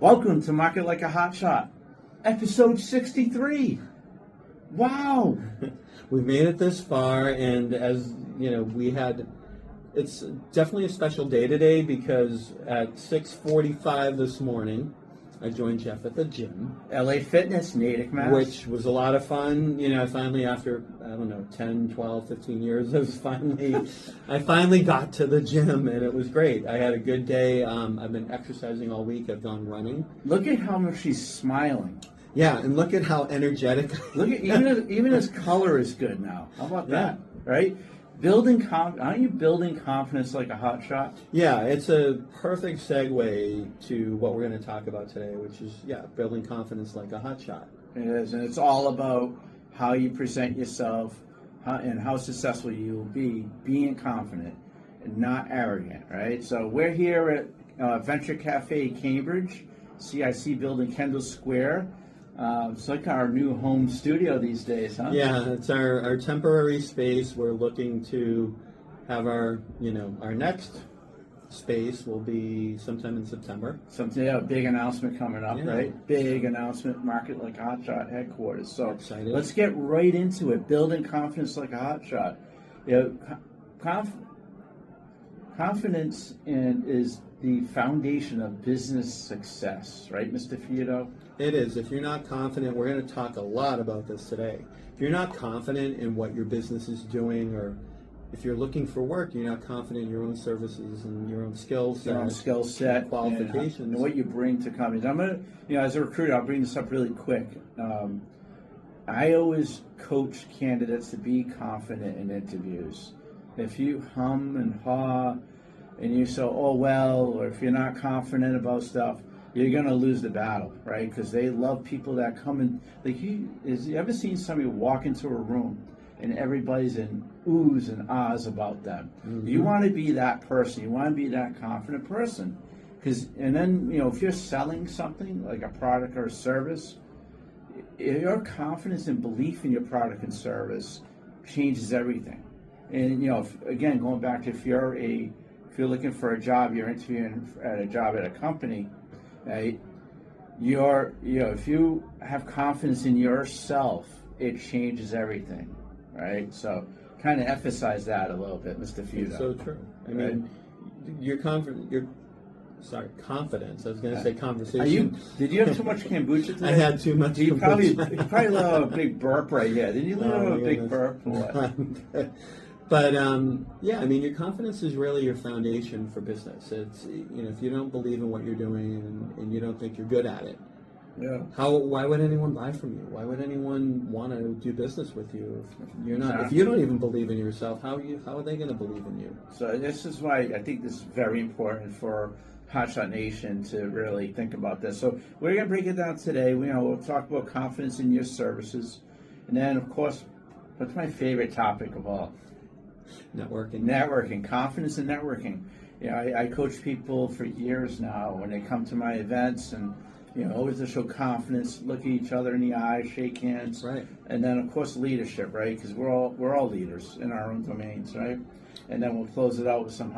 Welcome to Market Like a Hotshot, episode 63. Wow. We've made it this far, and as you know, it's definitely a special day today because at 6:45 this morning, I joined Jeff at the gym. LA Fitness, Natick, Mass. Which was a lot of fun. You know, finally after, 10, 12, 15 years, I finally got to the gym, and it was great. I had a good day. I've been exercising all week. I've gone running. Look at how much she's smiling. Yeah, and look at how energetic. Look at even his color is good now. How about that? Right? Aren't you building confidence like a hotshot? Yeah, it's a perfect segue to what we're going to talk about today, which is, building confidence like a hotshot. It is, and it's all about how you present yourself and how successful you will be being confident and not arrogant, right? So we're here at Venture Cafe Cambridge, CIC building Kendall Square. It's like our new home studio these days, huh? Yeah, it's our temporary space. We're looking to have our next space will be sometime in September. A big announcement coming up, right? Big announcement, Market Like a Hotshot headquarters. So excited. Let's get right into it. Building confidence like a hotshot. Confidence is the foundation of business success, right, Mr. Feudo? It is. If you're not confident, we're going to talk a lot about this today. If you're not confident in what your business is doing, or if you're looking for work, you're not confident in your own services and your own skills, qualifications, and what you bring to companies. I'm going to, as a recruiter, I'll bring this up really quick. I always coach candidates to be confident in interviews. If you hum and haw and you say, oh, well, or if you're not confident about stuff, you're going to lose the battle, right? Because they love people that come in. You ever seen somebody walk into a room and everybody's in oohs and ahs about them? Mm-hmm. You want to be that person. You want to be that confident person. And then, if you're selling something like a product or a service, your confidence and belief in your product and service changes everything. And, again, going back to if you're looking for a job, you're interviewing at a job at a company, right? If you have confidence in yourself, it changes everything, right? So, kind of emphasize that a little bit, Mr. Feudo. It's so true. I mean, confidence. I was going to say conversation. Did you have too much kombucha today? I had too much. You probably let out a big burp right here. Did you let out a big burp or what? But your confidence is really your foundation for business. It's if you don't believe in what you're doing and you don't think you're good at it, why would anyone buy from you? Why would anyone want to do business with you if you're not? Exactly. If you don't even believe in yourself, how are they going to believe in you? So this is why I think this is very important for Hotshot Nation to really think about this. So we're going to break it down today. We'll talk about confidence in your services, and then of course, what's my favorite topic of all? Networking, confidence in networking. I coach people for years now when they come to my events, and always to show confidence, look at each other in the eye, shake hands, right? And then of course leadership, right? Because we're all leaders in our own domains, right? And then we'll close it out with some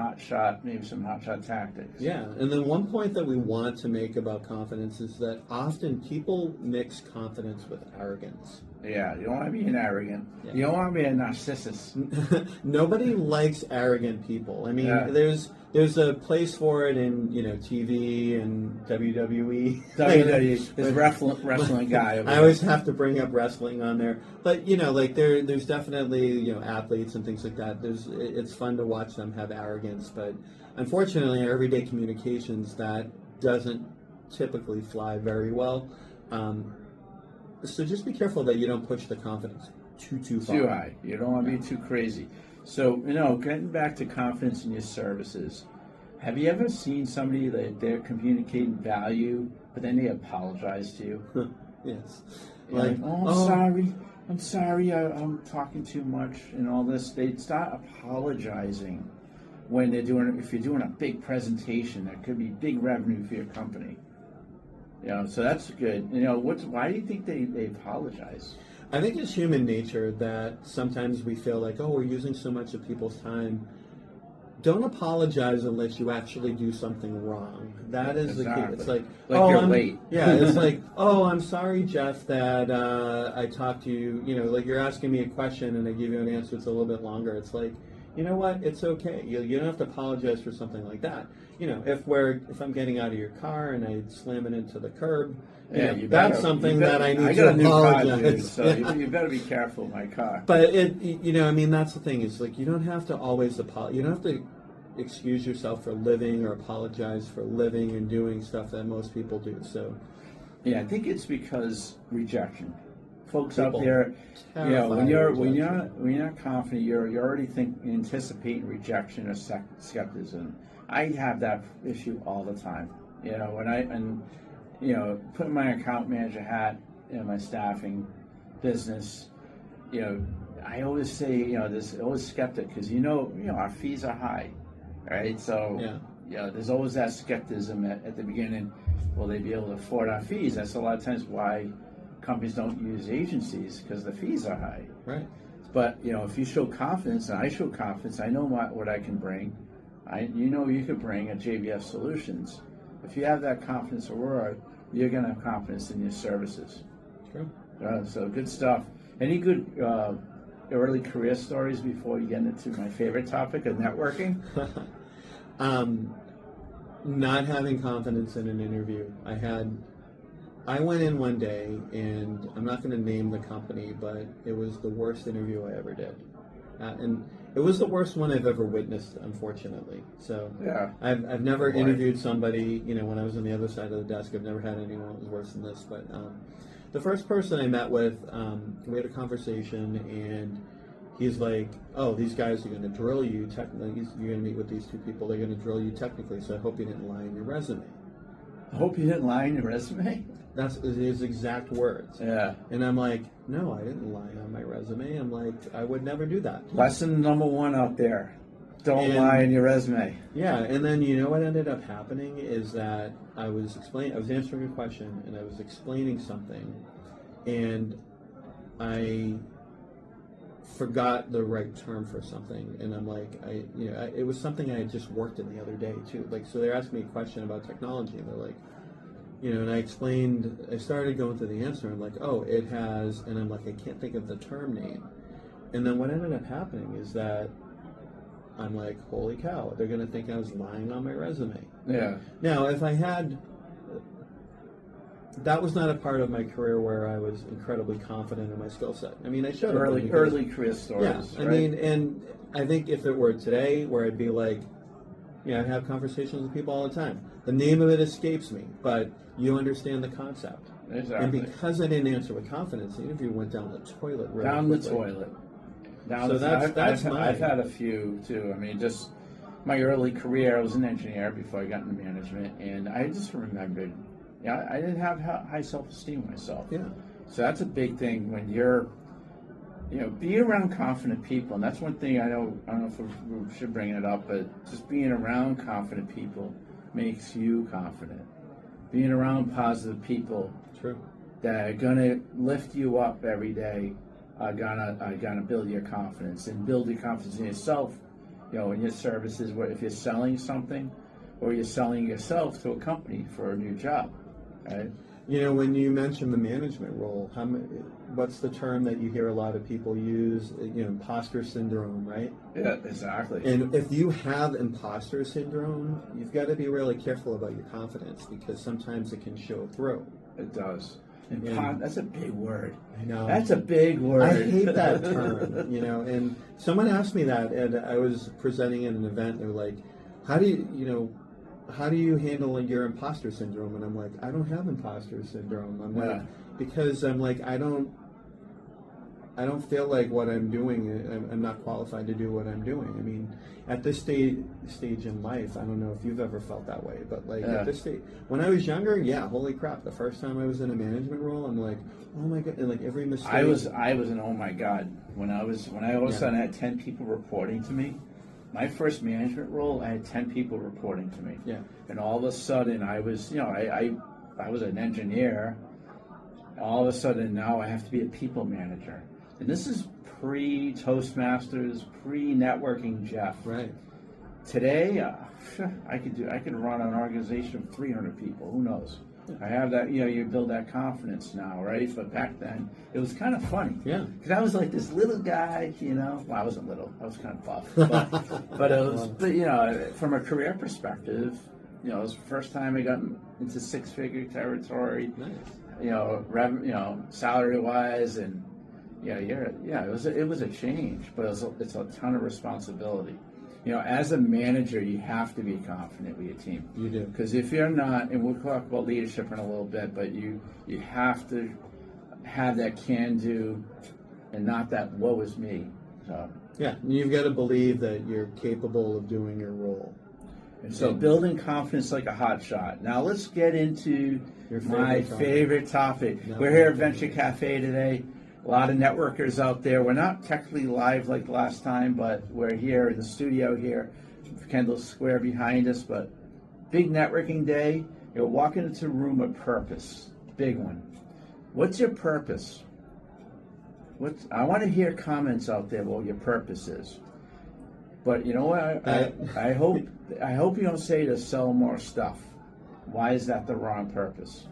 maybe some hotshot tactics. Yeah, and then one point that we want to make about confidence is that often people mix confidence with arrogance. Yeah, you don't want to be an arrogant. Yeah. You don't want to be a narcissist. Nobody likes arrogant people. I mean, there's a place for it in TV and WWE. WWE is wrestling guy. I always have to bring up wrestling on there, but there's definitely athletes and things like that. It's fun to watch them have arrogance, but unfortunately, in everyday communications, that doesn't typically fly very well. So just be careful that you don't push the confidence too far. Too high. You don't want to be too crazy. So, getting back to confidence in your services, have you ever seen somebody that they're communicating value, but then they apologize to you? Yes. I'm sorry, I'm talking too much and all this. They start apologizing when if you're doing a big presentation that could be big revenue for your company. So that's good. Why do you think they apologize? I think it's human nature that sometimes we feel like, we're using so much of people's time don't apologize unless you actually do something wrong. That is the key. It's like you're I'm late. Yeah, it's like, oh, I'm sorry, Jeff, that I talked to you. You know, like you're asking me a question and I give you an answer that's a little bit longer. It's like, you know what? It's okay. You don't have to apologize for something like that. You know, if I'm getting out of your car and I slam it into the curb, that's something that I need to apologize. So you better be careful with my car. But I mean, that's the thing is like you don't have to always apologize. You don't have to excuse yourself for living or apologize for living and doing stuff that most people do. So, yeah, I think it's because rejection. Folks people out there, when you're not confident, you're already anticipating rejection or skepticism. I have that issue all the time. Putting my account manager hat in my staffing business, I always say, there's always skeptic because our fees are high, right? So there's always that skepticism at the beginning. Will they be able to afford our fees? That's a lot of times why companies don't use agencies, because the fees are high. Right. But if you show confidence, and I show confidence, I know what I can bring. You could bring at JBF Solutions. If you have that confidence aura, you're going to have confidence in your services. True. So good stuff. Any good early career stories before you get into my favorite topic of networking? Not having confidence in an interview. I went in one day, and I'm not going to name the company, but it was the worst interview I ever did. And it was the worst one I've ever witnessed, unfortunately. So I've never interviewed somebody, when I was on the other side of the desk. I've never had anyone that was worse than this. But the first person I met with, we had a conversation, and he's like, oh, these guys are going to drill you technically. You're going to meet with these two people. They're going to drill you technically, so I hope you didn't lie in your resume. I hope you didn't lie in your resume? That's his exact words. Yeah. And I'm like, no, I didn't lie on my resume. I'm like, I would never do that. Lesson number one out there. Don't lie in your resume. Yeah, and then what ended up happening is that I was answering a question, and I was explaining something, and I forgot the right term for something, and I'm like, it was something I had just worked in the other day too. Like, so they're asking me a question about technology, and they're like, and I started going through the answer, and I'm like, oh, it has, and I'm like, I can't think of the term name. And then what ended up happening is that I'm like, holy cow, they're going to think I was lying on my resume. Yeah. Now, if I had, that was not a part of my career where I was incredibly confident in my skill set. I mean, I should have. Early career stories. Yeah, I mean, and I think if it were today, where I'd be like, I have conversations with people all the time. The name of it escapes me, but you understand the concept. Exactly. And because I didn't answer with confidence, the interview went down the toilet. Really down quickly. The toilet. I've had a few too. I mean, just my early career, I was an engineer before I got into management, and I just remembered, I didn't have high self-esteem myself. Yeah. So that's a big thing when you're, be around confident people, and that's one thing I don't know if we should bring it up, but just being around confident people makes you confident. Being around positive people, true, that are gonna lift you up every day, are gonna build your confidence and build your confidence in yourself. In your services, where if you're selling something, or you're selling yourself to a company for a new job, right? When you mention the management role, what's the term that you hear a lot of people use? Imposter syndrome, right? Yeah, exactly. And if you have imposter syndrome, you've got to be really careful about your confidence, because sometimes it can show through. It does. That's a big word. I know. That's a big word. I hate that term, and someone asked me that, and I was presenting at an event, and they were like, how do you handle your imposter syndrome? And I'm like, I don't have imposter syndrome. I'm like, because I'm like, I don't feel like what I'm doing, I'm not qualified to do what I'm doing. I mean, at this stage in life, I don't know if you've ever felt that way, but at this stage, when I was younger, holy crap, the first time I was in a management role, I'm like, oh my God, and like every mistake. I was an oh my God. When I all of a sudden had 10 people reporting to me. My first management role, I had 10 people reporting to me. Yeah. And all of a sudden, I was, I was an engineer. All of a sudden, now I have to be a people manager. And this is pre-Toastmasters, pre-networking Jeff. Right. Today, I could run an organization of 300 people. Who knows? I have that. You build that confidence now, right? But back then, it was kind of funny. Yeah. Because I was like this little guy. Well, I wasn't little. I was kind of buff. But it was. But from a career perspective, it was the first time I got into six-figure territory. Nice. Salary-wise, and it was a change, but it's a ton of responsibility. As a manager, you have to be confident with your team. You do. Because if you're not, and we'll talk about leadership in a little bit, but you have to have that can-do and not that woe is me. So Yeah, you've got to believe that you're capable of doing your role. And so building confidence like a hotshot. Now let's get into my favorite topic. No, We're here at Venture Cafe today. A lot of networkers out there. We're not technically live like last time, but we're here in the studio here, Kendall Square behind us. But big networking day. You're walking into a room with purpose. Big one. What's your purpose? I want to hear comments out there what your purpose is. But you know what? I hope you don't say to sell more stuff. Why is that the wrong purpose?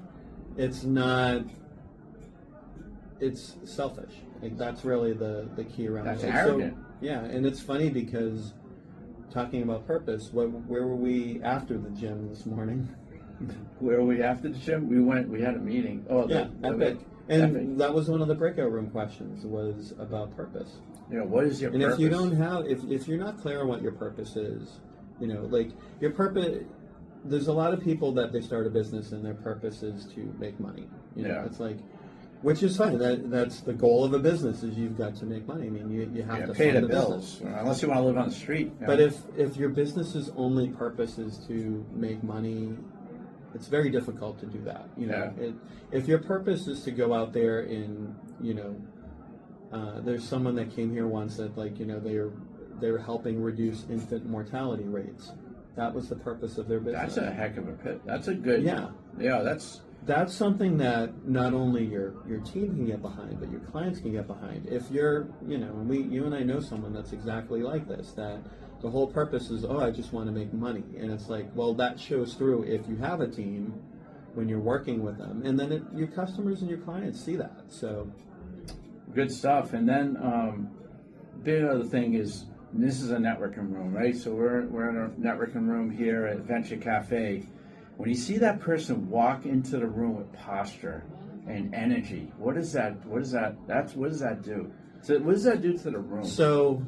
It's not. It's selfish. Like, that's really the key around it. That's arrogant. So, yeah, and it's funny because talking about purpose, where were we after the gym this morning? Where were we after the gym? We had a meeting. Oh, yeah, Epic. And Epic. That was one of the breakout room questions, was about purpose. What is your purpose? And if you don't have, if you're not clear on what your purpose is, like your purpose, there's a lot of people that they start a business and their purpose is to make money. It's like, which is fine. That's the goal of a business, is you've got to make money. I mean, you have to pay fund the bills, business. unless you want to live on the street. But if your business's only purpose is to make money, it's very difficult to do that. If your purpose is to go out there and there's someone that came here once that they were helping reduce infant mortality rates. That was the purpose of their business. That's a heck of a pit. That's a good. Yeah. That's something that not only your team can get behind, but your clients can get behind. If you're, you and I know someone that's exactly like this, that the whole purpose is, I just want to make money. And it's like, well, that shows through if you have a team when you're working with them. And then your customers and your clients see that. So good stuff. And then big other thing is, this is a networking room, right? So we're in a networking room here at Venture Cafe. When you see that person walk into the room with posture and energy, what does that do? So what does that do to the room? So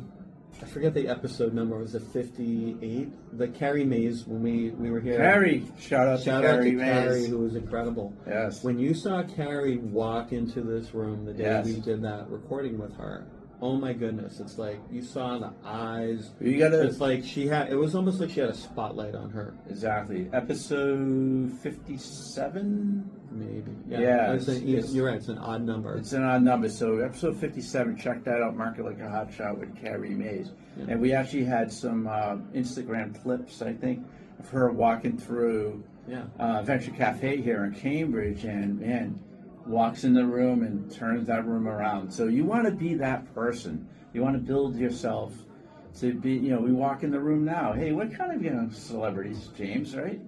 I forget the episode number. Was it 58? The Carrie Mays, when we were here. Carrie, shout out to Carrie Mays. Carrie, who was incredible. Yes. When you saw Carrie walk into this room the day we did that recording with her, oh my goodness! It's like you saw the eyes. It's like it was almost like she had a spotlight on her. Exactly. Episode 57, maybe. Yeah. You're right. It's an odd number. It's an odd number. So episode 57. Check that out. Mark it like a hot shot with Carrie Mays. Yeah. And we actually had some Instagram clips, I think, of her walking through Venture Cafe here in Cambridge, and walks in the room and turns that room around. So you want to be that person. You want to build yourself to be, we walk in the room now. Hey, what kind of, celebrities, James, right?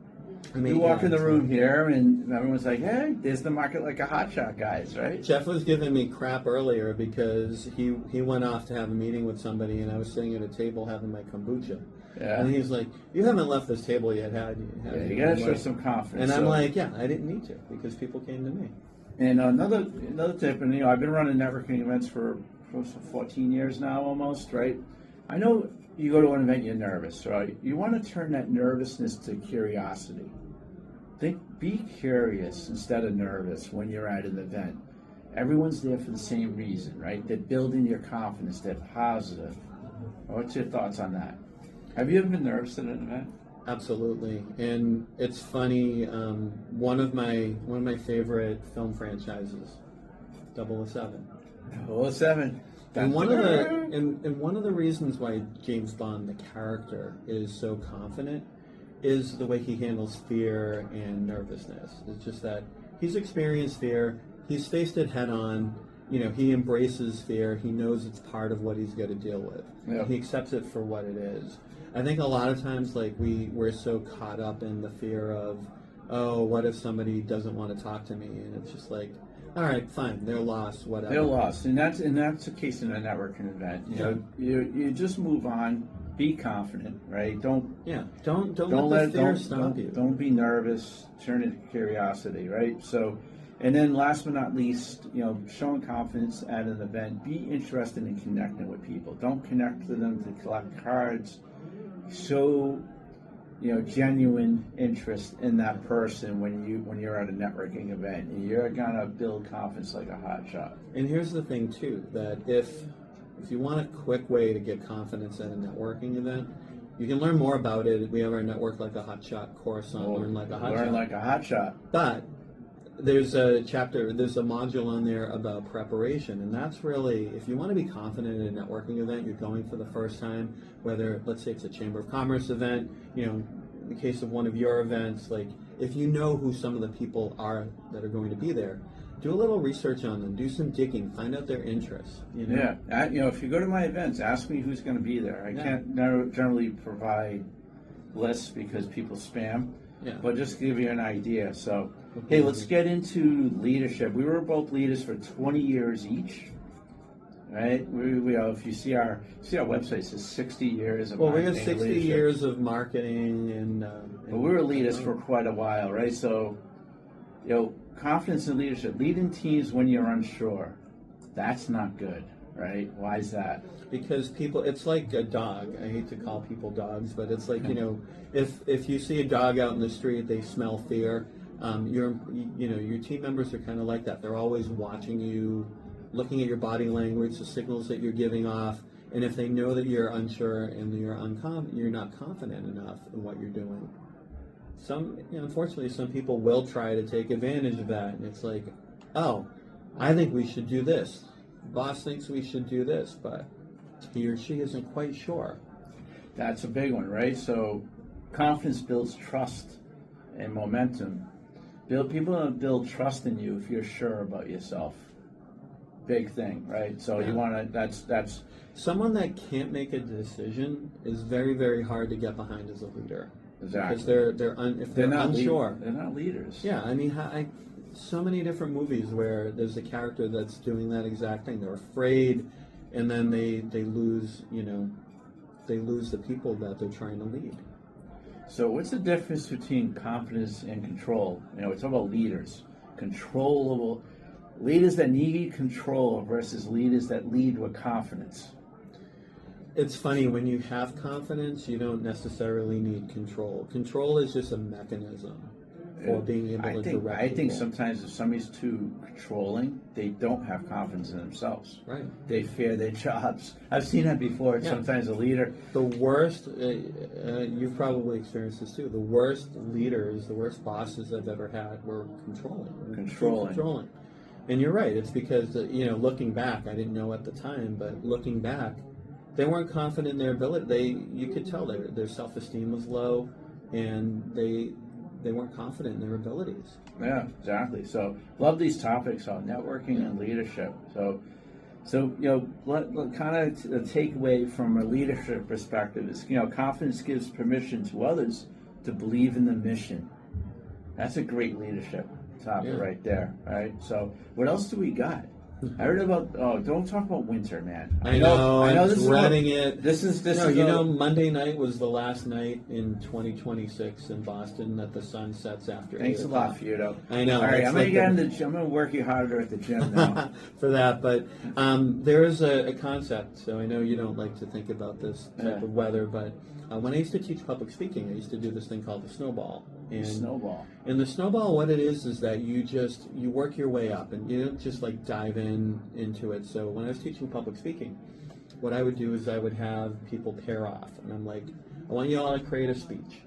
I mean, you walk in the room here and everyone's like, hey, there's the Market Like a Hotshot guys, right? Jeff was giving me crap earlier because he went off to have a meeting with somebody and I was sitting at a table having my kombucha. Yeah. And he's like, you haven't left this table yet, have you? You got to show some confidence. And I'm like, I didn't need to because people came to me. And another tip, and I've been running networking events for close to 14 years now almost, right? I know you go to an event, you're nervous, right? You want to turn that nervousness to curiosity. Be curious instead of nervous when you're at an event. Everyone's there for the same reason, right? They're building your confidence, they're positive. What's your thoughts on that? Have you ever been nervous at an event? Absolutely, and it's funny. One of my favorite film franchises, 007. 007. And one of the reasons why James Bond, the character, is so confident, is the way he handles fear and nervousness. It's just that he's experienced fear, he's faced it head on, he embraces fear. He knows it's part of what he's got to deal with. Yeah. He accepts it for what it is. I think a lot of times, like, we're so caught up in the fear of, oh, what if somebody doesn't want to talk to me? And it's just like, all right, fine, they're lost, whatever. They're lost, and that's the case in a networking event. You just move on. Be confident, right? Don't let the fear stop you. Don't be nervous. Turn it to curiosity, right? So, and then last but not least, showing confidence at an event. Be interested in connecting with people. Don't connect to them to collect cards. Show genuine interest in that person when you're at a networking event. You're gonna build confidence like a hot shot. And here's the thing too, that if you want a quick way to get confidence at a networking event, you can learn more about it. We have our Network Like a Hotshot course on Learn Like a Hotshot. Learn Like a Hotshot. But there's a module on there about preparation, and that's really, if you want to be confident in a networking event, you're going for the first time, whether, let's say it's a Chamber of Commerce event, in the case of one of your events, like, if you know who some of the people are that are going to be there, do a little research on them, do some digging, find out their interests. Yeah, if you go to my events, ask me who's going to be there. I can't generally provide lists because people spam, but just to give you an idea. So, hey, let's get into leadership. We were both leaders for 20 years each, right? We if you see our website, it says 60 years of marketing. Well, we have 60 leadership. Years of marketing and but we were leaders for quite a while, right? So, confidence in leadership. Leading teams when you're unsure. That's not good, right? Why is that? Because it's like a dog. I hate to call people dogs, but it's like, if you see a dog out in the street, they smell fear. Your team members are kind of like that. They're always watching you, looking at your body language, the signals that you're giving off, and if they know that you're unsure and you're not confident enough in what you're doing, unfortunately, some people will try to take advantage of that, and it's like, oh, I think we should do this. Boss thinks we should do this, but he or she isn't quite sure. That's a big one, right? So, confidence builds trust and momentum. People don't build trust in you if you're sure about yourself. Big thing, right? So you want to. That's someone that can't make a decision is very, very hard to get behind as a leader. Exactly. Because if they're not unsure. They're not leaders. Yeah, I mean, so many different movies where there's a character that's doing that exact thing. They're afraid, and then they lose. They lose the people that they're trying to lead. So what's the difference between confidence and control? We're talking about leaders. Controllable leaders that need control versus leaders that lead with confidence. It's funny, when you have confidence, you don't necessarily need control. Control is just a mechanism for being able to direct I think people. sometimes if somebody's too controlling, they don't have confidence in themselves. Right. They fear their jobs. I've seen that before. Yeah. Sometimes a leader. The worst, you've probably experienced this too, the worst leaders, the worst bosses I've ever had were controlling. And you're right, it's because, looking back, I didn't know at the time, but looking back, they weren't confident in their ability. You could tell their self-esteem was low, and they weren't confident in their abilities. Yeah, exactly. So, love these topics on networking and leadership. So kind of the takeaway from a leadership perspective is, confidence gives permission to others to believe in the mission. That's a great leadership topic right there. Right. So, what else do we got? I heard about. Oh, don't talk about winter, man. I know. I'm this dreading it. This is. Monday night was the last night in 2026 in Boston that the sun sets after. Thanks a lot, Feudo. I know. All right, I'm gonna work you harder at the gym now for that. But there is a concept. So I know you don't like to think about this type of weather, but when I used to teach public speaking, I used to do this thing called the Snowball. Snowball. And the Snowball, what it is that you work your way up, and you don't just like dive into it. So when I was teaching public speaking, what I would do is I would have people pair off, and I'm like, I want you all to create a speech,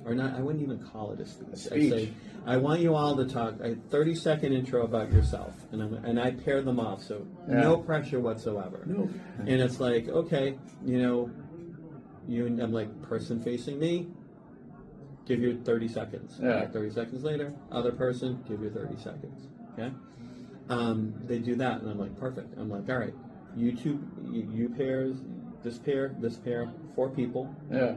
or not. I wouldn't even call it a speech. I say, I want you all to talk a 30-second intro about yourself, and I pair them off, so no pressure whatsoever. No. And it's like, okay, I'm like, person facing me, give you 30 seconds. Yeah. 30 seconds later, other person, give you 30 seconds. Okay? They do that, and I'm like, perfect. I'm like, all right, you two, you pairs, this pair, 4 people. Yeah.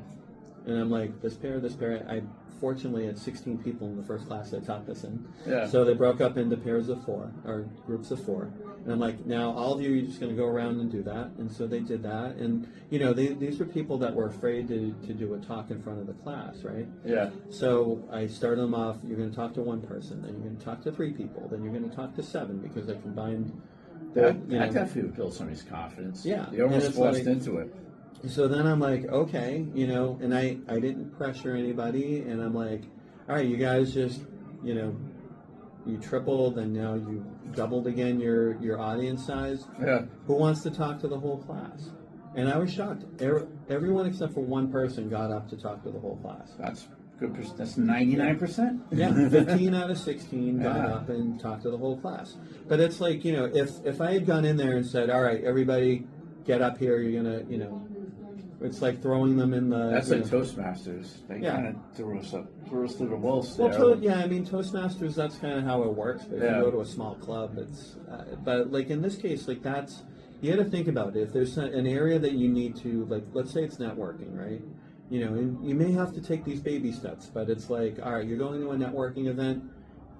And I'm like, this pair. I fortunately had 16 people in the first class I taught this in. Yeah. So they broke up into pairs of 4, or groups of 4. And I'm like, now all of you are just going to go around and do that. And so they did that. And, you know, these were people that were afraid to do a talk in front of the class, right? Yeah. So I started them off, you're going to talk to 1 person, then you're going to talk to 3 people, then you're going to talk to 7, because I combined That definitely would build somebody's confidence. Yeah. You're almost forced into it. So then I'm like, okay, you know, and I didn't pressure anybody, and I'm like, all right, you guys just, you know, you tripled, and now you doubled again your audience size. Yeah. Who wants to talk to the whole class? And I was shocked. Everyone except for 1 person got up to talk to the whole class. That's good. That's 99%. Yeah, 15 out of 16 got up and talked to the whole class. But it's like, you know, if I had gone in there and said, all right, everybody get up here, you're going to, you know, it's like throwing them in the... That's like Toastmasters. They kind of throw us through the wolves there. Well, I mean, Toastmasters, that's kind of how it works. But if you go to a small club, it's... but, like, in this case, like, that's... You got to think about it. If there's an area that you need to, like, let's say it's networking, right? You know, and you may have to take these baby steps, but it's like, all right, you're going to a networking event,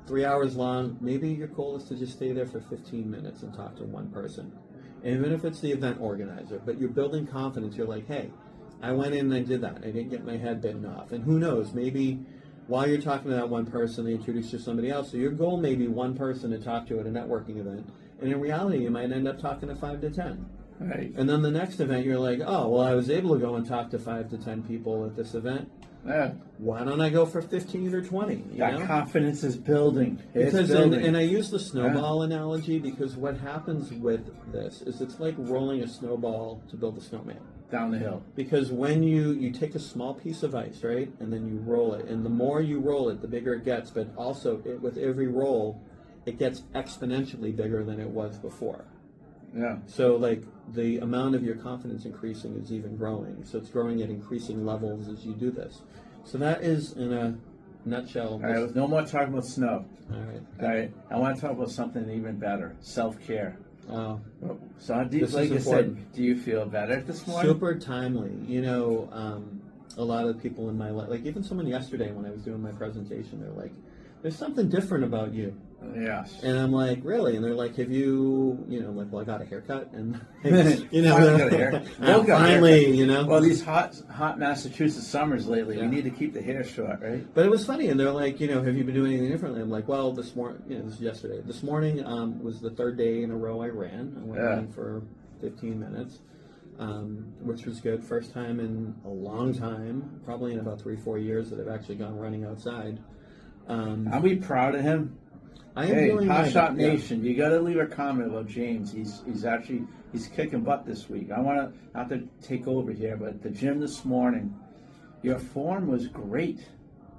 3 hours long. Maybe your goal is to just stay there for 15 minutes and talk to 1 person. And even if it's the event organizer, but you're building confidence, you're like, hey, I went in and I did that. I didn't get my head bitten off. And who knows, maybe while you're talking to that 1 person, they introduce you to somebody else. So your goal may be 1 person to talk to at a networking event. And in reality, you might end up talking to 5 to 10. Right. And then the next event, you're like, oh, well, I was able to go and talk to 5 to 10 people at this event. Yeah. Why don't I go for 15 or 20? That confidence is building. And I use the snowball analogy because what happens with this is it's like rolling a snowball to build a snowman. Down the hill. Because when you take a small piece of ice, right, and then you roll it, and the more you roll it, the bigger it gets, but also with every roll, it gets exponentially bigger than it was before. Yeah. So, like, the amount of your confidence increasing is even growing. So it's growing at increasing levels as you do this. So that is, in a nutshell. All right, no more talking about snow. All right. All right. I want to talk about something even better. Self-care. Oh. So, like I said, do you feel better this morning? Super timely. You know, a lot of people in my life, like even someone yesterday when I was doing my presentation, they're like, there's something different about you. Yes. And I'm like, really? And they're like, have you know, I'm like, well, I got a haircut. And, you know, finally, you know. Well, these hot Massachusetts summers lately, we need to keep the hair short, right? But it was funny. And they're like, you know, have you been doing anything differently? I'm like, well, this morning, you know, this is yesterday. This morning was the 3rd day in a row I ran. I went running for 15 minutes, which was good. First time in a long time, probably in about 3-4 years that I've actually gone running outside. Are we proud of him? I am feeling Hotshot Nation, you got to leave a comment about James. He's kicking butt this week. I want to not to take over here, but the gym this morning, your form was great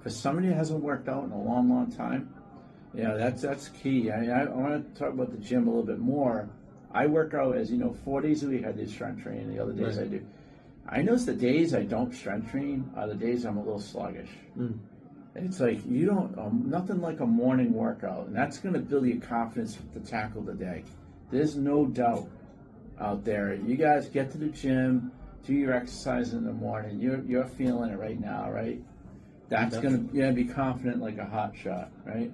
for somebody who hasn't worked out in a long time. Yeah, that's key. I want to talk about the gym a little bit more. I work out, as you know, 4 days a week. I do strength training. The other days I do. I notice the days I don't strength train are the days I'm a little sluggish. It's like you don't nothing like a morning workout, and that's going to build your confidence to tackle the day. There's no doubt out there. You guys get to the gym, do your exercise in the morning. You're feeling it right now, right? That's going to be confident like a hot shot, right?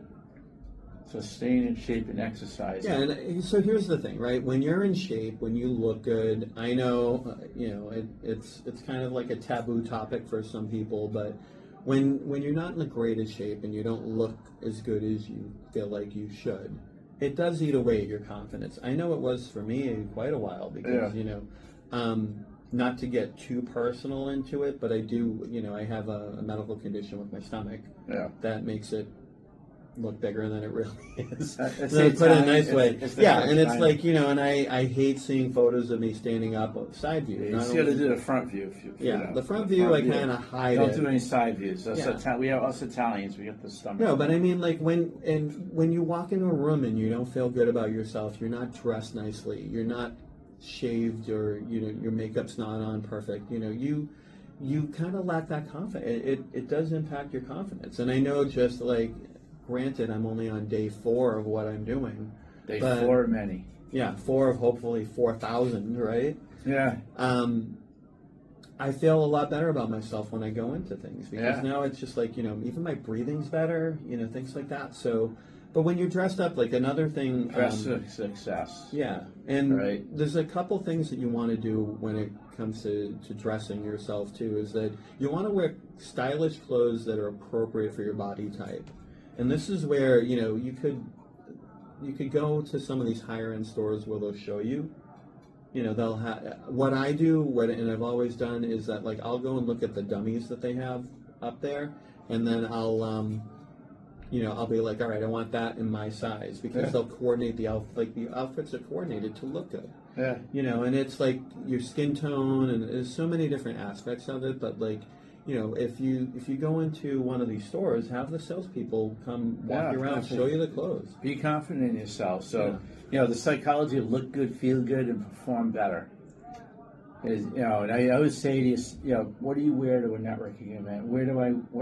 So staying in shape and exercising. Yeah, and so here's the thing, right? When you're in shape, when you look good, I know, you know, it's kind of like a taboo topic for some people, but when you're not in the greatest shape and you don't look as good as you feel like you should, it does eat away at your confidence. I know it was for me quite a while because, you know, not to get too personal into it, but I do, you know, I have a medical condition with my stomach that makes it look bigger than it really is. Put it a nice way. And it's like, you know, and I hate seeing photos of me standing up side view. You just got to do the front view. The front view I kind of hide. Don't do any side views. We have us Italians. We got the stomach. No, but I mean, like when you walk into a room and you don't feel good about yourself, you're not dressed nicely, you're not shaved, or you know your makeup's not on perfect. You know you kind of lack that confidence. It does impact your confidence. And I know just like. Granted, I'm only on day 4 of what I'm doing, Four many. Yeah, 4 of hopefully 4,000, right? Yeah. I feel a lot better about myself when I go into things because now it's just like, even my breathing's better, things like that. So, but when you're dressed up, like another thing. Dress to success. Yeah. And there's a couple things that you want to do when it comes to dressing yourself too, is that you want to wear stylish clothes that are appropriate for your body type. And this is where, you could go to some of these higher end stores where they'll show you. They'll have what I do, and I've always done is that like I'll go and look at the dummies that they have up there, and then I'll be like, all right, I want that in my size because they'll coordinate the outfits are coordinated to look good. Yeah. And it's like your skin tone, and there's so many different aspects of it, but like. If you go into one of these stores, have the salespeople come walk you around, show you the clothes. Be confident in yourself. So, the psychology of look good, feel good, and perform better. Is and I always say to you, what do you wear to a networking event? What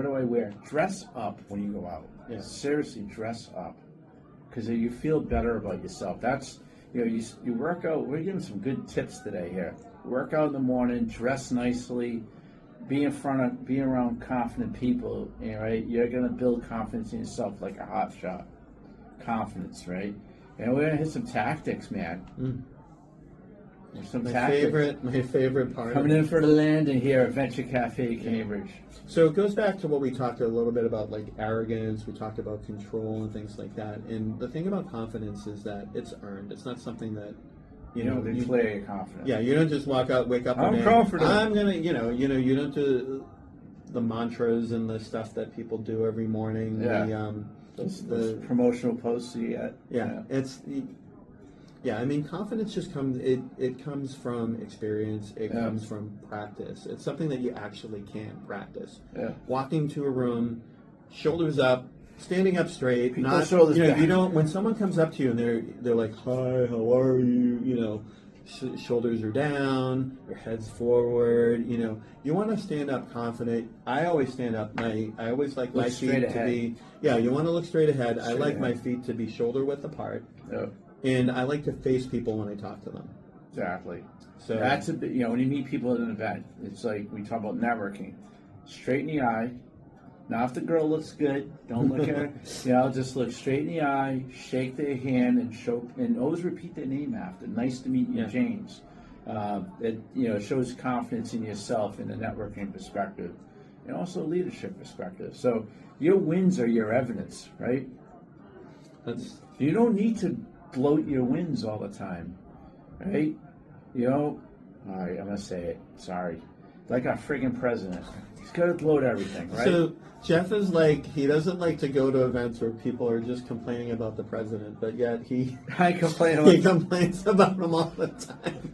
do I wear? Dress up when you go out. Yeah. Seriously, dress up, because you feel better about yourself. That's you work out. We're giving some good tips today here. Work out in the morning, dress nicely. Be around confident people, right? You're gonna build confidence in yourself like a hotshot. Confidence, right? And we're gonna hit some tactics, man. Some tactics. My favorite part. Coming in for the landing here at Venture Cafe, Cambridge. So it goes back to what we talked a little bit about, like arrogance. We talked about control and things like that. And the thing about confidence is that it's earned. It's not something that. They play confident. Yeah, you don't just wake up I'm confident. I'm gonna, you don't do the mantras and the stuff that people do every morning. Yeah. Those promotional posts you get. Yeah. I mean, confidence just comes. It comes from experience. It comes from practice. It's something that you actually can practice. Yeah. Walking to a room, shoulders up. Standing up straight, Keep not those shoulders back. you don't. When someone comes up to you and they're like, "Hi, how are you?" Shoulders are down, your head's forward. You want to stand up confident. I always stand up. I always like my feet to be. Yeah, you want to look straight ahead. I like my feet to be shoulder width apart. Yeah. And I like to face people when I talk to them. Exactly. So that's when you meet people at an event, it's like we talk about networking. Straight in the eye. Now, if the girl looks good, don't look at her. Just look straight in the eye, shake their hand, and always repeat their name after. Nice to meet you, James. It shows confidence in yourself in a networking perspective, and also leadership perspective. So your wins are your evidence, right? You don't need to bloat your wins all the time, right? All right, I'm gonna say it. Sorry, like our friggin' president. He's got to bloat everything, right? So Jeff is like, he doesn't like to go to events where people are just complaining about the president, but yet he complains about him all the time.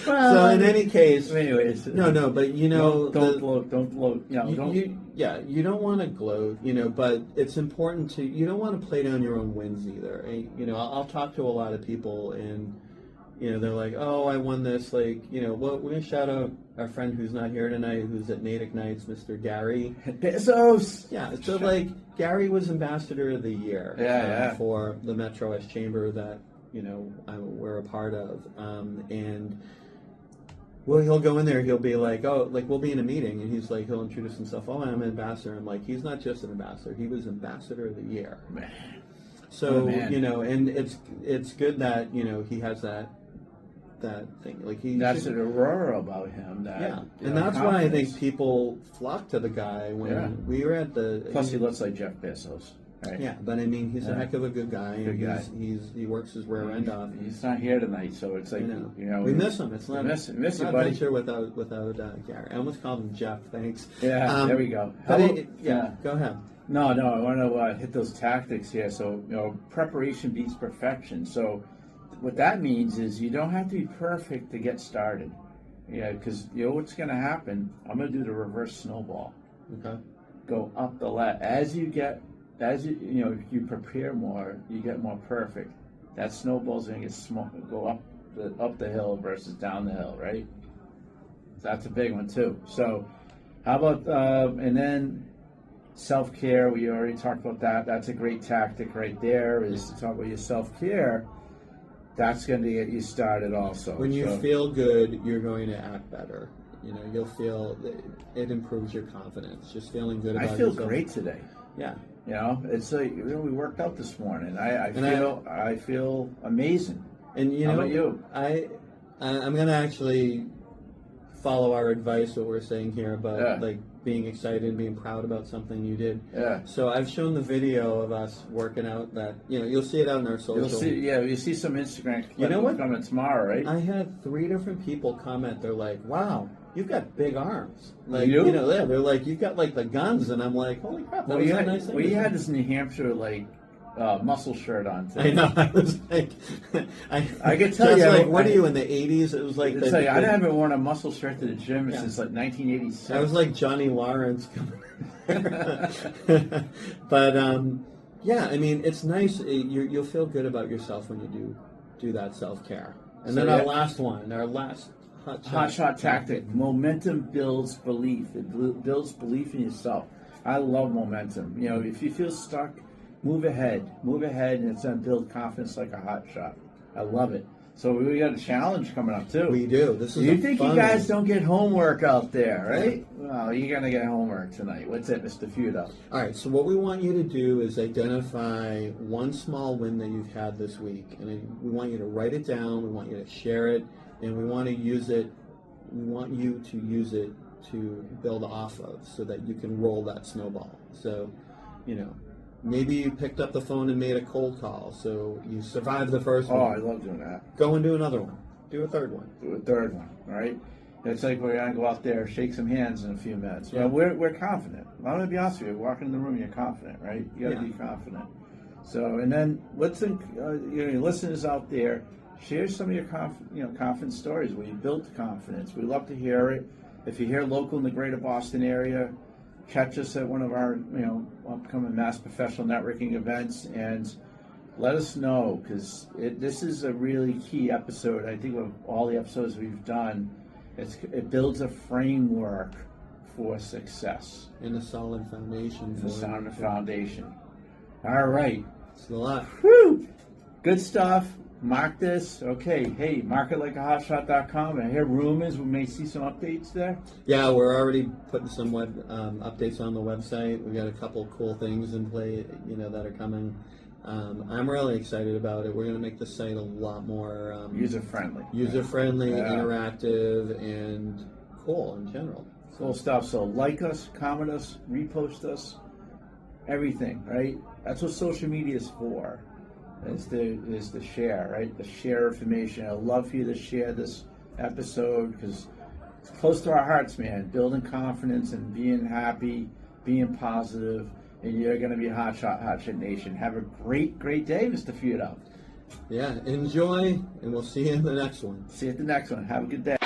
Well, so in any case, anyways, but don't bloat. You don't want to gloat, but it's important to, you don't want to play down your own wins either. I'll talk to a lot of people and. They're like, oh, I won this. Like, we're going to shout out our friend who's not here tonight, who's at Natick Nights, Mr. Gary. Bezos! Yeah, so like, Gary was Ambassador of the Year for the Metro West Chamber that, we're a part of. And he'll go in there, he'll be like, oh, like, we'll be in a meeting, and he's like, he'll introduce himself, oh, I'm an ambassador. I'm like, he's not just an ambassador, he was Ambassador of the Year. Man. So, and it's good that, he has that thing. Like that's an aurora about him. And that's why I think people flock to the guy when we were at the. Plus, he looks like Jeff Bezos. Right? Yeah, but I mean, he's a heck of a good guy. He works his rear end off. He's not here tonight, so it's like we miss him. It's not miss you, buddy. Venture without Gary. I almost called him Jeff. Thanks. Yeah, there we go. Go ahead. No, I want to hit those tactics here. So, preparation beats perfection. So, what that means is you don't have to be perfect to get started. Yeah, because what's going to happen. I'm going to do the reverse snowball. Okay. Go up the ladder as you you prepare more, you get more perfect. That snowball's going to go up the hill versus down the hill, right? That's a big one too. So, how about and then. Self-care, we already talked about that. That's a great tactic right there, is to talk about your self-care. That's going to get you started also. When you feel good, you're going to act better. You know, you'll feel it improves your confidence. Just feeling good about I feel yourself. great today. Yeah. You know, it's like, we worked out this morning. I feel amazing. And you know, how about you? I'm going to actually follow our advice, what we're saying here about like being excited and being proud about something you did. Yeah. So I've shown the video of us working out that, you know, you'll see it out in our social. You'll see some Instagram clips You know what? coming tomorrow, right? I had 3 different people comment. They're like, "Wow, you've got big arms." Like, You do? you know, they're like, "You've got like the guns," and I'm like, "Holy crap, that was a nice thing." Well, you had this New Hampshire muscle shirt on today. I know. I was like, I could tell you. Like, what are you in the '80s? It was like, I haven't worn a muscle shirt to the gym since like 1986. I was like Johnny Lawrence. But yeah, I mean, it's nice. You'll feel good about yourself when you do that self-care. And then our last Hotshot tactic. Momentum builds belief. It builds belief in yourself. I love momentum. You know, if you feel stuck, move ahead, and it's going to build confidence like a hot shot. I love it. So we got a challenge coming up too. We do. This is. You think you guys don't get homework out there, right? Well, you're gonna get homework tonight. What's it, Mr. Feudo? All right. So what we want you to do is identify one small win that you've had this week, and we want you to write it down. We want you to share it, and we want to use it. We want you to use it to build off of, so that you can roll that snowball. So, you know. Maybe you picked up the phone and made a cold call, so you survived the first one. Oh, I love doing that. Go and do another one. Do a third one. Do a third one, right? It's like we're going to go out there, shake some hands in a few minutes. Yeah. Well, we're confident. I'm going to be honest with you. Walking in the room, you're confident, right? You got to be confident. So, and then your listeners out there, share some of your confident stories where you built confidence. We love to hear it. If you're here local in the greater Boston area, catch us at one of our upcoming mass professional networking events and let us know, because this is a really key episode. I think of all the episodes we've done, it builds a framework for success and a solid foundation. Foundation. All right. It's a lot. Whew. Good stuff. Mark this. Okay. Hey, mark it like a hotshot.com. I hear rumors we may see some updates there. Yeah, we're already putting some web updates on the website. We got a couple cool things in play, that are coming. I'm really excited about it. We're going to make the site a lot more user-friendly, interactive, and cool in general. Cool stuff. So like us, comment us, repost us, everything, right? That's what social media is for. Is the share, right? The share information. I'd love for you to share this episode because it's close to our hearts, man. Building confidence and being happy, being positive, and you're going to be Hotshot Nation. Have a great day, Mr. Feudo. Yeah, enjoy, and we'll see you in the next one. See you at the next one. Have a good day.